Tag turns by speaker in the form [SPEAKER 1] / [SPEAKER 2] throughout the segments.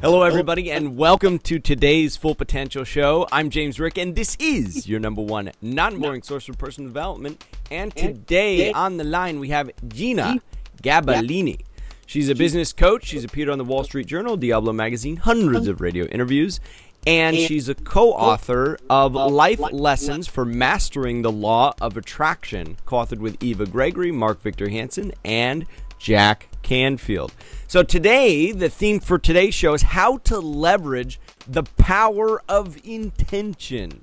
[SPEAKER 1] Hello, everybody, and welcome to today's Full Potential Show. I'm James Rick, and this is your number one non-boring source of personal development. And today on the line, we have Jeanna Gabellini. She's a business coach. She's appeared on the Wall Street Journal, Diablo Magazine, hundreds of radio interviews, and she's a co-author of Life Lessons for Mastering the Law of Attraction, co-authored with Eva Gregory, Mark Victor Hansen, and Jack Canfield. So today, the theme for today's show is how to leverage the power of intention.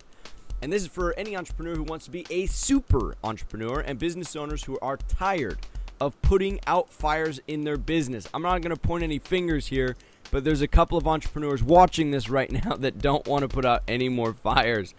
[SPEAKER 1] And this is for any entrepreneur who wants to be a super entrepreneur and business owners who are tired of putting out fires in their business. I'm not going to point any fingers here, but there's a couple of entrepreneurs watching this right now that don't want to put out any more fires.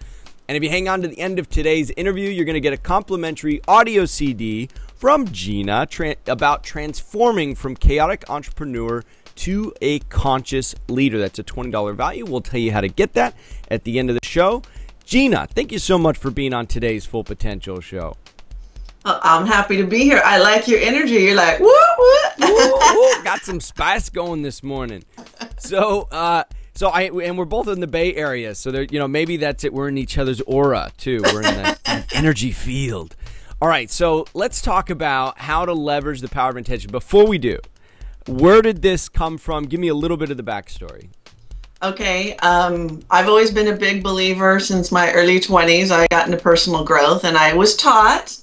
[SPEAKER 1] And if you hang on to the end of today's interview, you're going to get a complimentary audio CD from Jeanna about transforming from chaotic entrepreneur to a conscious leader. That's a $20 value. We'll tell you how to get that at the end of the show. Jeanna, thank you so much for being on today's Full Potential Show.
[SPEAKER 2] I'm happy to be here. I like your energy. You're like, woo, woo.
[SPEAKER 1] Woo, got some spice going this morning. And we're both in the Bay Area, so there, maybe that's it. We're in each other's aura too. We're in that energy field. All right, so let's talk about how to leverage the power of intention. Before we do, where did this come from? Give me a little bit of the backstory.
[SPEAKER 2] Okay, I've always been a big believer since my early 20s. I got into personal growth, and I was taught,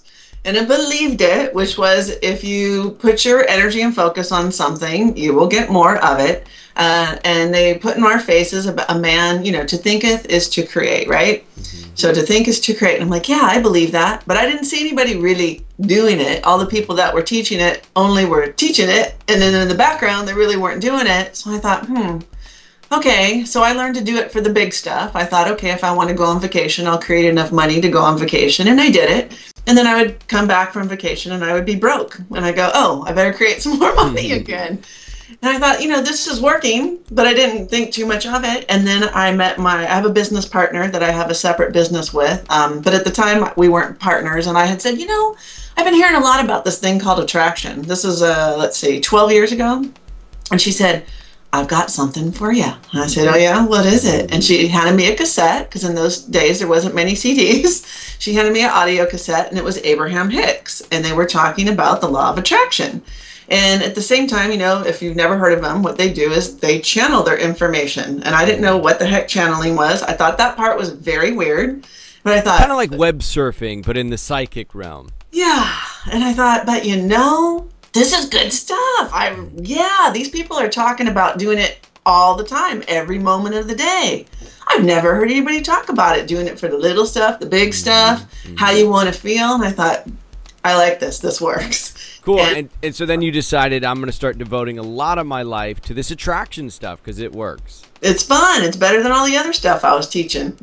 [SPEAKER 2] and I believed it, which was if you put your energy and focus on something, you will get more of it. And they put in our faces about a man, to thinketh is to create, right? Mm-hmm. So to think is to create. And I'm like, yeah, I believe that. But I didn't see anybody really doing it. All the people that were teaching it only were teaching it. And then in the background, they really weren't doing it. So I thought, okay. So I learned to do it for the big stuff. I thought, okay, if I want to go on vacation, I'll create enough money to go on vacation. And I did it. And then I would come back from vacation and I would be broke. And I go, oh, I better create some more money again. And I thought, this is working, but I didn't think too much of it. And then I have a business partner that I have a separate business with. But at the time we weren't partners. And I had said, I've been hearing a lot about this thing called attraction. This is, 12 years ago. And she said, I've got something for you. And I said, oh yeah, what is it? And she handed me a cassette, because in those days there wasn't many CDs. She handed me an audio cassette, and it was Abraham Hicks. And they were talking about the law of attraction. And at the same time, if you've never heard of them, what they do is they channel their information. And I didn't know what the heck channeling was. I thought that part was very weird. But I thought,
[SPEAKER 1] kind of like web surfing, but in the psychic realm.
[SPEAKER 2] Yeah. And I thought, but this is good stuff. These people are talking about doing it all the time, every moment of the day. I've never heard anybody talk about it, doing it for the little stuff, the big stuff, how you want to feel. And I thought, I like this. This works.
[SPEAKER 1] Cool. And so then you decided, I'm going to start devoting a lot of my life to this attraction stuff because it works.
[SPEAKER 2] It's fun. It's better than all the other stuff I was teaching.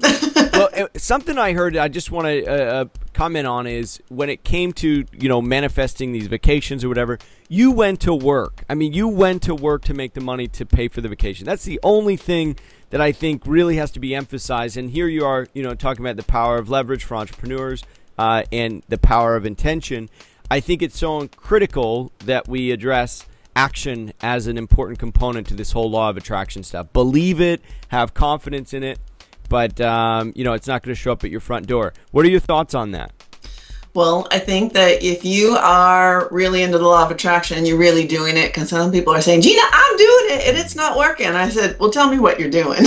[SPEAKER 1] Well, something I heard I just want to comment on is when it came to, manifesting these vacations or whatever, you went to work. I mean, you went to work to make the money to pay for the vacation. That's the only thing that I think really has to be emphasized. And here you are, talking about the power of leverage for entrepreneurs and the power of intention. I think it's so critical that we address action as an important component to this whole law of attraction stuff. Believe it, have confidence in it, but it's not going to show up at your front door. What are your thoughts on that?
[SPEAKER 2] Well, I think that if you are really into the law of attraction and you're really doing it, because some people are saying, Jeanna, I'm doing it and it's not working. I said, well, tell me what you're doing.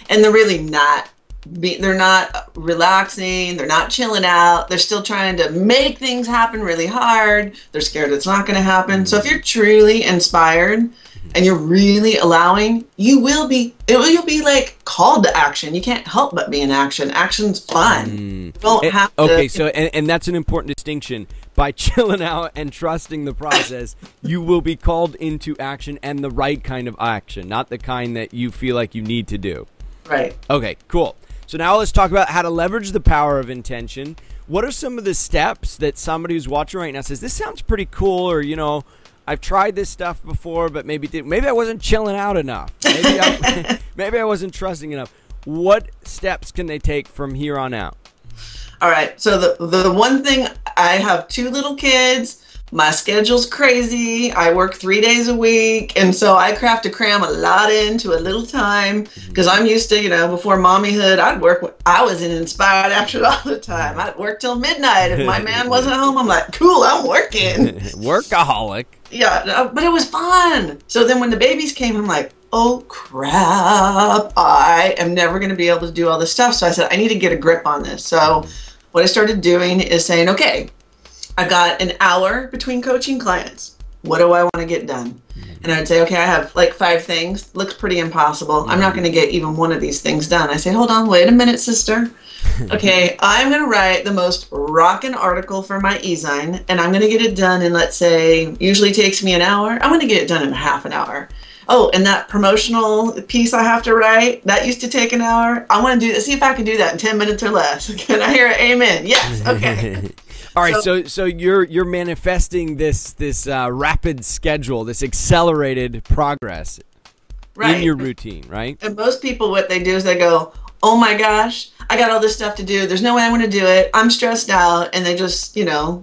[SPEAKER 2] And they're really not. They're not relaxing. They're not chilling out. They're still trying to make things happen really hard. They're scared it's not going to happen. So if you're truly inspired and you're really allowing, you'll be like called to action. You can't help but be in action. Action's fun. You don't have to.
[SPEAKER 1] Okay, so and that's an important distinction. By chilling out and trusting the process, you will be called into action, and the right kind of action, not the kind that you feel like you need to do.
[SPEAKER 2] Right.
[SPEAKER 1] Okay, cool. So now let's talk about how to leverage the power of intention. What are some of the steps that somebody who's watching right now says, this sounds pretty cool, or, I've tried this stuff before, but maybe I wasn't chilling out enough. Maybe I wasn't trusting enough. What steps can they take from here on out?
[SPEAKER 2] All right. So the one thing, I have 2 little kids. My schedule's crazy. I work 3 days a week. And so I have to cram a lot into a little time because I'm used to, before mommyhood, I was in inspired action all the time. I'd work till midnight. If my man wasn't home, I'm like, cool, I'm working.
[SPEAKER 1] Workaholic.
[SPEAKER 2] Yeah, but it was fun. So then when the babies came, I'm like, oh crap, I am never going to be able to do all this stuff. So I said, I need to get a grip on this. So what I started doing is saying, okay, I've got an hour between coaching clients. What do I want to get done? And I'd say, okay, I have like 5 things. Looks pretty impossible. I'm not going to get even one of these things done. I say, hold on, wait a minute, sister. Okay, I'm going to write the most rockin' article for my e-zine, and I'm going to get it done in, let's say, usually takes me an hour. I'm going to get it done in half an hour. Oh, and that promotional piece I have to write, that used to take an hour. I want to do that. See if I can do that in 10 minutes or less. Can I hear it? Amen. Yes. Okay.
[SPEAKER 1] All right, so you're manifesting this rapid schedule, this accelerated progress in your routine, right?
[SPEAKER 2] And most people, what they do is they go, oh my gosh, I got all this stuff to do. There's no way I'm going to do it. I'm stressed out. And they just,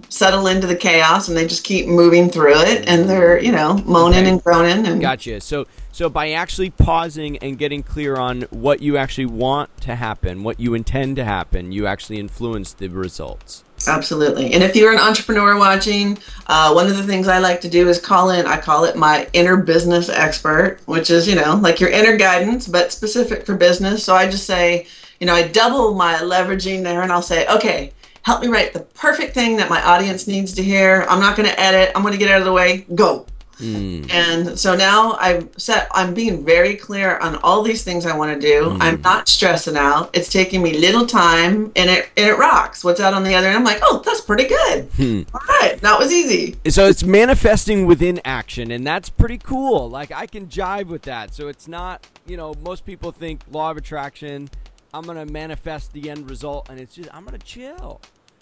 [SPEAKER 2] settle into the chaos and they just keep moving through it. And they're, moaning and groaning. And
[SPEAKER 1] Gotcha. So by actually pausing and getting clear on what you actually want to happen, what you intend to happen, you actually influence the results.
[SPEAKER 2] Absolutely. And if you're an entrepreneur watching, one of the things I like to do is I call it my inner business expert, which is, like your inner guidance, but specific for business. So I just say, I double my leveraging there and I'll say, okay, help me write the perfect thing that my audience needs to hear. I'm not going to edit. I'm going to get out of the way. Go. And so now I'm being very clear on all these things I want to do. I'm not stressing out. It's taking me little time and it rocks. What's out on the other end? I'm like, oh, that's pretty good. All right. That was easy.
[SPEAKER 1] So it's manifesting within action, and that's pretty cool. Like, I can jive with that. So it's not, most people think law of attraction, I'm going to manifest the end result, and it's just, I'm going to chill,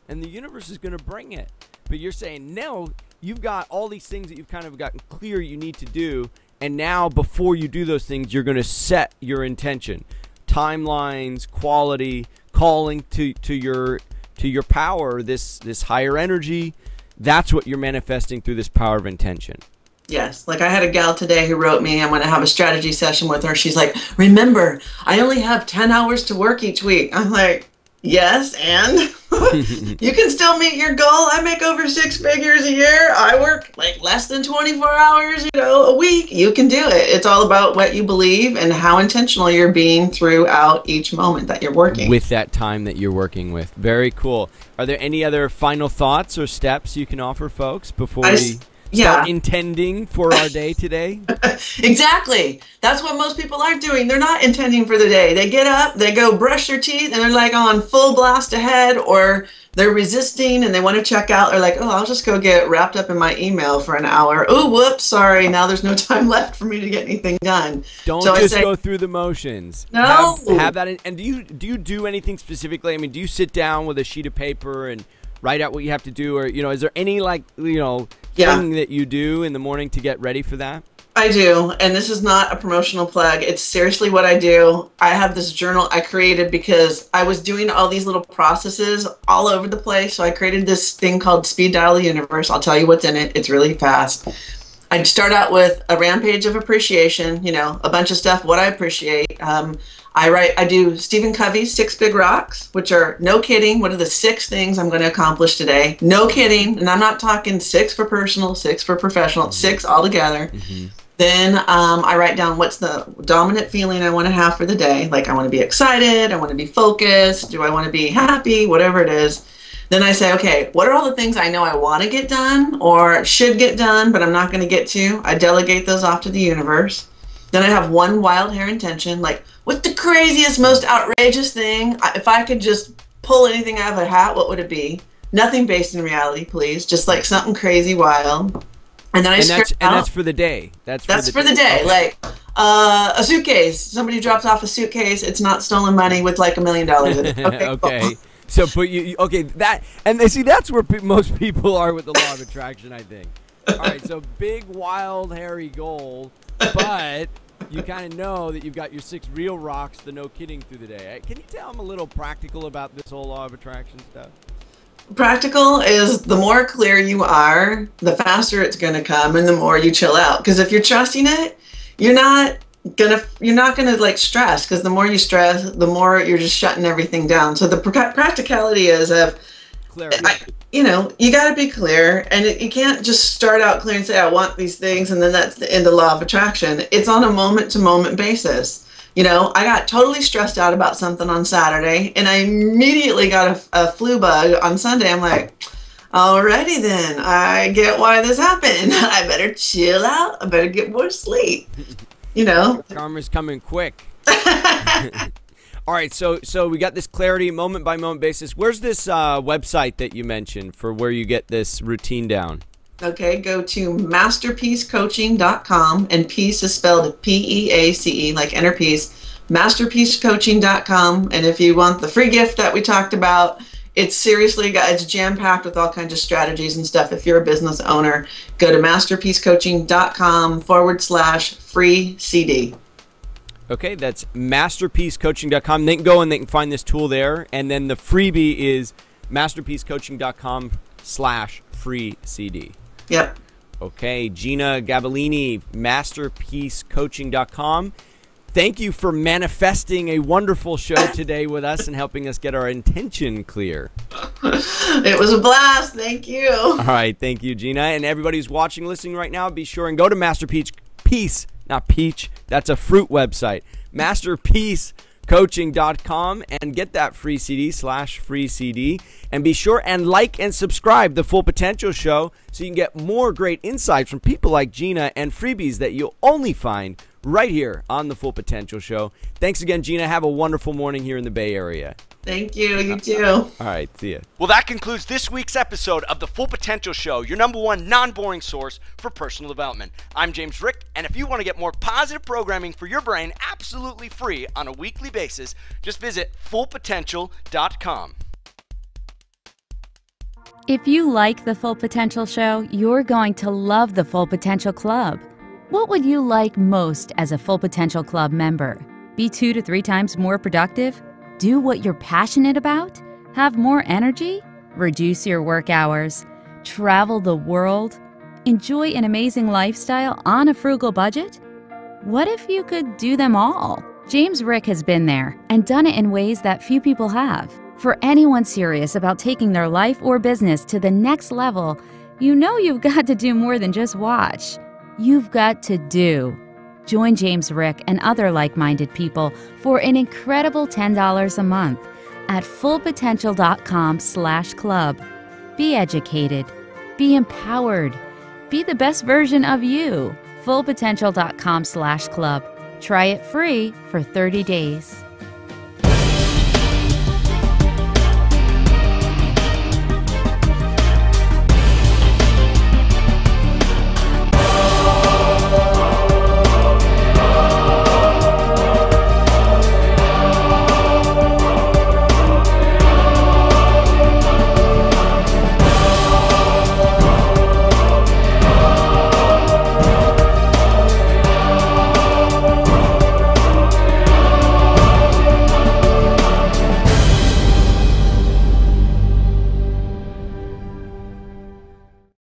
[SPEAKER 1] and the universe is going to bring it. But you're saying, no, you've got all these things that you've kind of gotten clear you need to do, and now before you do those things, you're going to set your intention, timelines, quality, calling to your power, this higher energy. That's what you're manifesting through this power of intention.
[SPEAKER 2] Yes. Like I had a gal today who wrote me, I'm going to have a strategy session with her. She's like, remember, I only have 10 hours to work each week. I'm like, yes, and you can still meet your goal. I make over 6 figures a year. I work like less than 24 hours, a week. You can do it. It's all about what you believe and how intentional you're being throughout each moment that you're working.
[SPEAKER 1] With that time that you're working with. Very cool. Are there any other final thoughts or steps you can offer folks before we start intending for our day today?
[SPEAKER 2] Exactly. That's what most people aren't doing. They're not intending for the day. They get up, they go brush their teeth, and they're like on full blast ahead, or they're resisting and they want to check out. They're like, oh, I'll just go get wrapped up in my email for an hour. Oh, whoops, sorry. Now there's no time left for me to get anything done.
[SPEAKER 1] Don't just go through the motions.
[SPEAKER 2] No.
[SPEAKER 1] Have that. And do you do anything specifically? I mean, do you sit down with a sheet of paper and write out what you have to do, or is there any thing that you do in the morning to get ready for that?
[SPEAKER 2] I do, and this is not a promotional plug. It's seriously what I do. I have this journal I created because I was doing all these little processes all over the place. So I created this thing called Speed Dial the Universe. I'll tell you what's in it. It's really fast. I'd start out with a rampage of appreciation, a bunch of stuff, what I appreciate. I do Stephen Covey's 6 Big Rocks, which are, no kidding, what are the 6 things I'm going to accomplish today? No kidding. And I'm not talking 6 for personal, 6 for professional, 6 altogether. Then I write down what's the dominant feeling I want to have for the day. Like I want to be excited, I want to be focused, do I want to be happy, whatever it is. Then I say, okay, what are all the things I know I want to get done or should get done, but I'm not going to get to? I delegate those off to the universe. Then I have one wild hair intention, like what's the craziest, most outrageous thing? If I could just pull anything out of a hat, what would it be? Nothing based in reality, please. Just like something crazy wild. And then
[SPEAKER 1] that's for the day. That's for the day.
[SPEAKER 2] Okay. Like a suitcase. Somebody drops off a suitcase. It's not stolen money with like $1 million in it. Okay.
[SPEAKER 1] Okay.
[SPEAKER 2] Cool.
[SPEAKER 1] So, that's where most people are with the law of attraction, I think. All right. So big, wild, hairy goal, but you kind of know that you've got your 6 real rocks, the no kidding through the day. Can you tell them a little practical about this whole law of attraction stuff?
[SPEAKER 2] Practical is the more clear you are, the faster it's going to come and the more you chill out. Because if you're trusting it, you're not gonna like stress, because the more you stress, the more you're just shutting everything down. So the practicality is of
[SPEAKER 1] Clarity.
[SPEAKER 2] you got to be clear, and you can't just start out clear and say, I want these things, and then that's the end of law of attraction. It's on a moment-to-moment basis. I got totally stressed out about something on Saturday, and I immediately got a flu bug on Sunday. I'm like, alrighty then, I get why this happened. I better chill out. I better get more sleep.
[SPEAKER 1] Karma's coming quick. All right, so we got this clarity, moment by moment basis. Where's this website that you mentioned for where you get this routine down?
[SPEAKER 2] Okay, go to masterpiececoaching.com, and peace is spelled P-E-A-C-E, like inner peace. Masterpiececoaching.com, and if you want the free gift that we talked about, it's jam-packed with all kinds of strategies and stuff. If you're a business owner, go to masterpiececoaching.com/free CD.
[SPEAKER 1] Okay, that's masterpiececoaching.com. They can go and they can find this tool there. And then the freebie is masterpiececoaching.com/free CD.
[SPEAKER 2] Yep.
[SPEAKER 1] Okay, Jeanna Gabellini, masterpiececoaching.com. Thank you for manifesting a wonderful show today with us and helping us get our intention clear.
[SPEAKER 2] It was a blast. Thank you.
[SPEAKER 1] All right, thank you, Jeanna. And everybody who's watching, listening right now, be sure and go to Masterpiece, not Peach. That's a fruit website. Masterpiececoaching.com and get that free CD/free CD. And be sure and like and subscribe the Full Potential Show so you can get more great insights from people like Jeanna and freebies that you'll only find right here on the Full Potential Show. Thanks again, Jeanna. Have a wonderful morning here in the Bay Area.
[SPEAKER 2] Thank you. You too.
[SPEAKER 1] All right, see ya. Well, that concludes this week's episode of the Full Potential Show, your #1 non-boring source for personal development. I'm James Rick, and if you want to get more positive programming for your brain absolutely free on a weekly basis, just visit fullpotential.com.
[SPEAKER 3] If you like the Full Potential Show, you're going to love the Full Potential Club. What would you like most as a Full Potential Club member? Be 2 to 3 times more productive? Do what you're passionate about? Have more energy? Reduce your work hours? Travel the world? Enjoy an amazing lifestyle on a frugal budget? What if you could do them all? James Rick has been there and done it in ways that few people have. For anyone serious about taking their life or business to the next level, you've got to do more than just watch. You've got to do. Join James Rick and other like-minded people for an incredible $10 a month at fullpotential.com/club. Be educated. Be empowered. Be the best version of you. fullpotential.com/club. Try it free for 30 days.